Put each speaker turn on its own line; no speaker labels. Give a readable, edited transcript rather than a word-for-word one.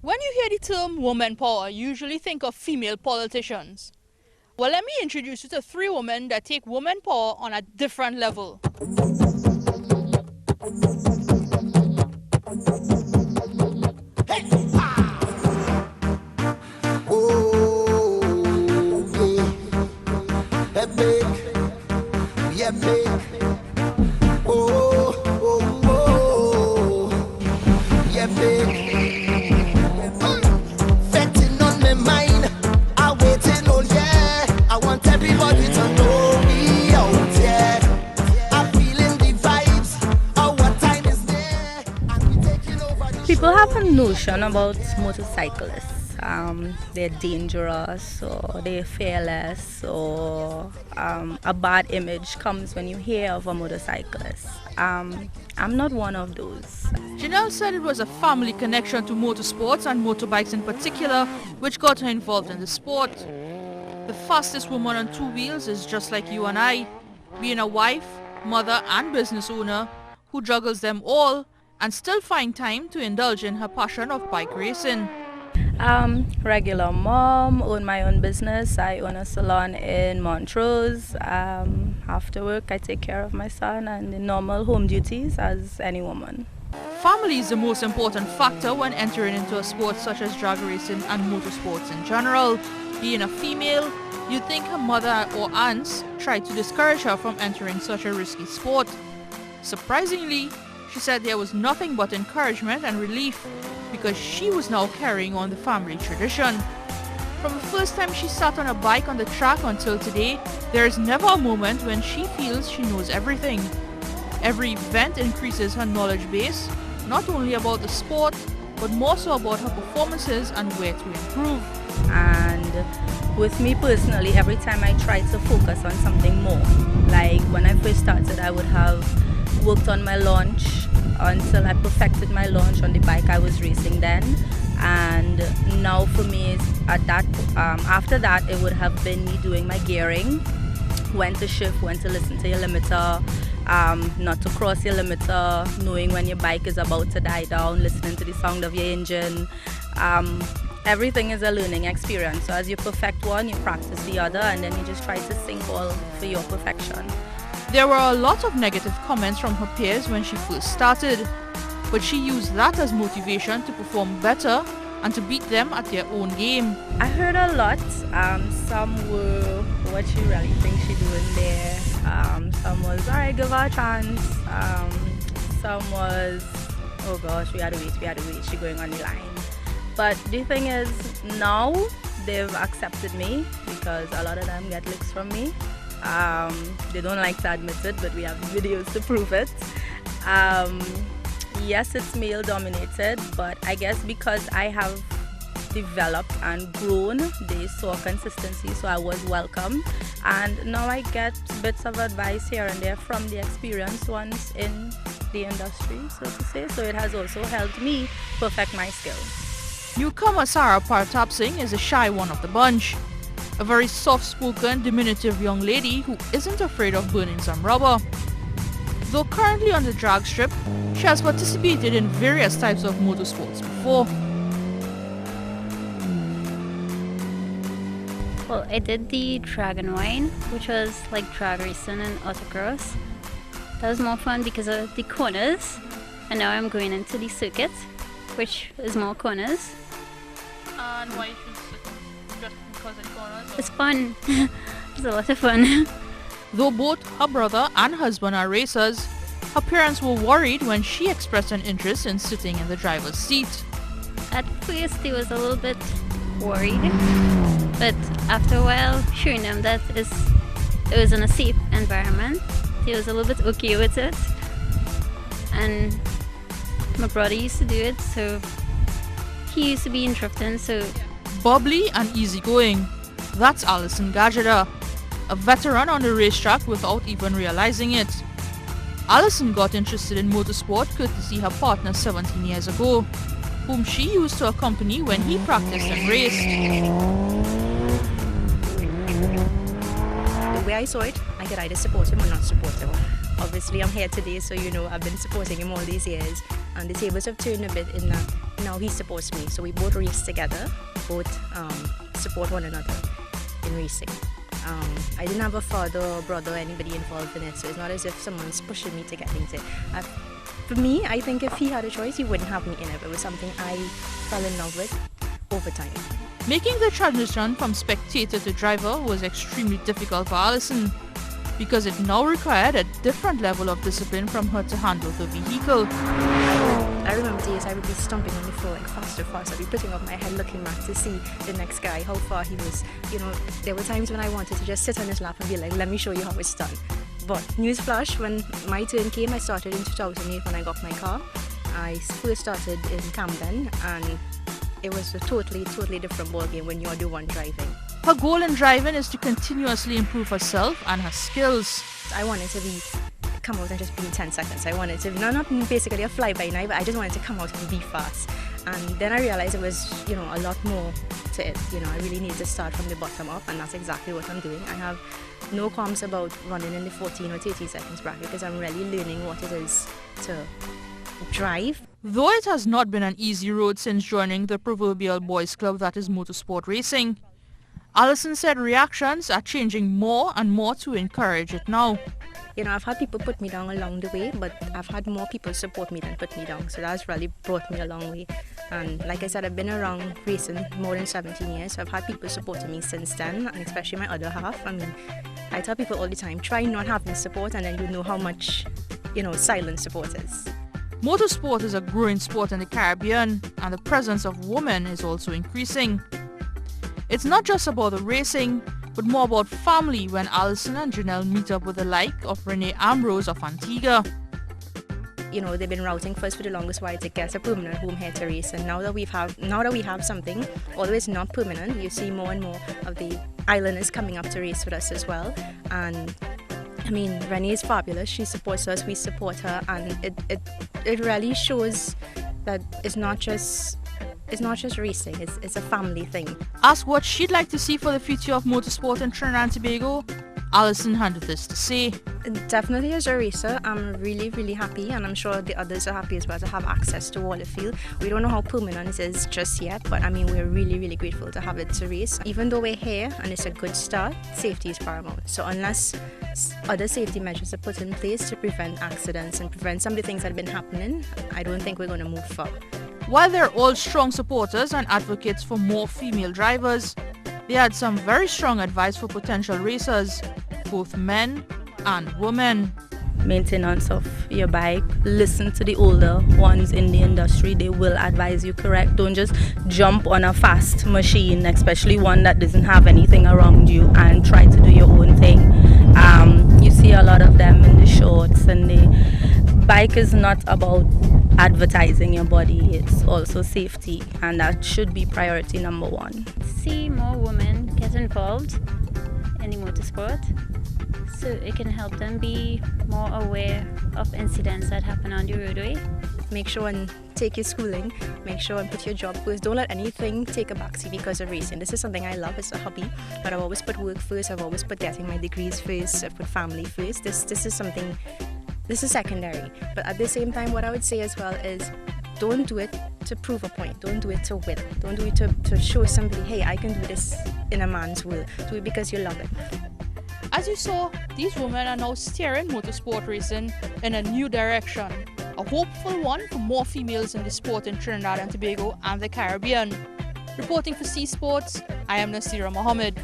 When you hear the term woman power, you usually think of female politicians. Well, let me introduce you to three women that take woman power on a different level.
People have a notion about motorcyclists. They're dangerous or they're fearless, or a bad image comes when you hear of a motorcyclist. I'm not one of those.
Janelle said it was a family connection to motorsports and motorbikes in particular, which got her involved in the sport. The fastest woman on two wheels is just like you and I, being a wife, mother and business owner who juggles them all and still find time to indulge in her passion of bike racing.
Regular mom, own my own business. I own a salon in Montrose. After work, I take care of my son and the normal home duties as any woman.
Family is the most important factor when entering into a sport such as drag racing and motorsports in general. Being a female, you'd think her mother or aunts tried to discourage her from entering such a risky sport. Surprisingly, she said there was nothing but encouragement and relief because she was now carrying on the family tradition. From the first time she sat on a bike on the track until today, there is never a moment when she feels she knows everything. Every event increases her knowledge base, not only about the sport, but more so about her performances and where to improve.
And with me personally, every time I try to focus on something more, like when I first started, I would have worked on my launch until I perfected my launch on the bike I was racing then. And now for me, after that, it would have been me doing my gearing, when to shift, when to listen to your limiter, not to cross your limiter, knowing when your bike is about to die down, listening to the sound of your engine. Everything is a learning experience. So as you perfect one, you practice the other, and then you just try to sync all for your perfection.
There were a lot of negative comments from her peers when she first started, but she used that as motivation to perform better and to beat them at their own game.
I heard a lot. Some were, what she really thinks she's doing there. Some was, alright, give her a chance. Some was, oh gosh, we had to wait, she's going on the line. But the thing is, now they've accepted me because a lot of them get licks from me. They don't like to admit it, but we have videos to prove it. Yes, it's male dominated, but I guess because I have developed and grown, they saw consistency, so I was welcome. And now I get bits of advice here and there from the experienced ones in the industry, so to say. So it has also helped me perfect my skills.
Newcomer Sarah Partap Singh is a shy one of the bunch. A very soft-spoken, diminutive young lady who isn't afraid of burning some rubber. Though currently on the drag strip, she has participated in various types of motorsports before.
Well, I did the Dragon Wine, which was like drag racing and autocross. That was more fun because of the corners, and now I'm going into the circuit, which is more corners.
And why just because it's corners?
It's fun. It's a lot of fun.
Though both her brother and husband are racers, her parents were worried when she expressed an interest in sitting in the driver's seat.
At first, he was a little bit worried, but after a while, showing him that it was in a safe environment, he was a little bit okay with it. And my brother used to do it, so he used to be in drifting, so...
Bubbly and easygoing. That's Alison Gajada, a veteran on the racetrack without even realizing it. Alison got interested in motorsport courtesy her partner 17 years ago, whom she used to accompany when he practiced and raced.
The way I saw it, I could either support him or not support him. Obviously, I'm here today, so I've been supporting him all these years.
and the tables have turned a bit in that now he supports me. So we both race together, both support one another in racing. I didn't have a father or brother or anybody involved in it, so it's not as if someone's pushing me to get into it. For me, I think if he had a choice, he wouldn't have me in it. It was something I fell in love with over time.
Making the transition from spectator to driver was extremely difficult for Alison because it now required a different level of discipline from her to handle the vehicle.
I remember days I would be stomping on the floor like faster. I'd be putting up my head looking back to see the next guy, how far he was. You know, there were times when I wanted to just sit on his lap and be like, let me show you how it's done. But newsflash, when my turn came, I started in 2008 when I got my car. I first started in Camden, and it was a totally different ballgame when you're the one driving.
Her goal in driving is to continuously improve herself and her skills.
I wanted to come out and just be in 10 seconds. I wanted to, not basically a fly-by-night, but I just wanted to come out and be fast. And then I realized it was, a lot more to it. I really need to start from the bottom up, and that's exactly what I'm doing. I have no qualms about running in the 14 or 30 seconds bracket because I'm really learning what it is to drive.
Though it has not been an easy road since joining the proverbial boys club that is motorsport racing, Alison said reactions are changing more and more to encourage it now.
I've had people put me down along the way, but I've had more people support me than put me down. So that's really brought me a long way. And like I said, I've been around racing more than 17 years. So I've had people supporting me since then, and especially my other half. I tell people all the time, try not having support, and then you know how much, silent support is.
Motorsport is a growing sport in the Caribbean, and the presence of women is also increasing. It's not just about the racing, but more about family when Alison and Janelle meet up with the like of Renee Ambrose of Antigua.
They've been routing for us for the longest while to get a permanent home here to race, and now that we have something, although it's not permanent, you see more and more of the islanders coming up to race with us as well. And Renee is fabulous. She supports us, we support her, and it really shows that it's not just racing, it's a family thing.
Asked what she'd like to see for the future of motorsport in Trinidad and Tobago, Alison had this to say.
Definitely as a racer, I'm really happy, and I'm sure the others are happy as well to have access to Waterfield. We don't know how permanent it is just yet, but we're really grateful to have it to race. Even though we're here and it's a good start, safety is paramount. So unless other safety measures are put in place to prevent accidents and prevent some of the things that have been happening, I don't think we're going to move far.
While they're all strong supporters and advocates for more female drivers, they had some very strong advice for potential racers, both men and women.
Maintenance of your bike. Listen to the older ones in the industry. They will advise you correct. Don't just jump on a fast machine, especially one that doesn't have anything around you, and try to do your own thing. You see a lot of them in the shorts, and the bike is not about advertising your body, it's also safety, and that should be priority number one.
See more women get involved in the motorsport so it can help them be more aware of incidents that happen on the roadway.
Make sure and take your schooling, make sure and put your job first. Don't let anything take a backseat because of racing. This is something I love, it's a hobby, but I've always put work first, I've always put getting my degrees first, I've put family first. This is secondary. But at the same time, what I would say as well is don't do it to prove a point, don't do it to win, don't do it to show somebody, hey, I can do this in a man's world. Do it because you love it.
As you saw, these women are now steering motorsport racing in a new direction, a hopeful one for more females in the sport in Trinidad and Tobago and the Caribbean. Reporting for C Sports, I am Naasira Mohammed.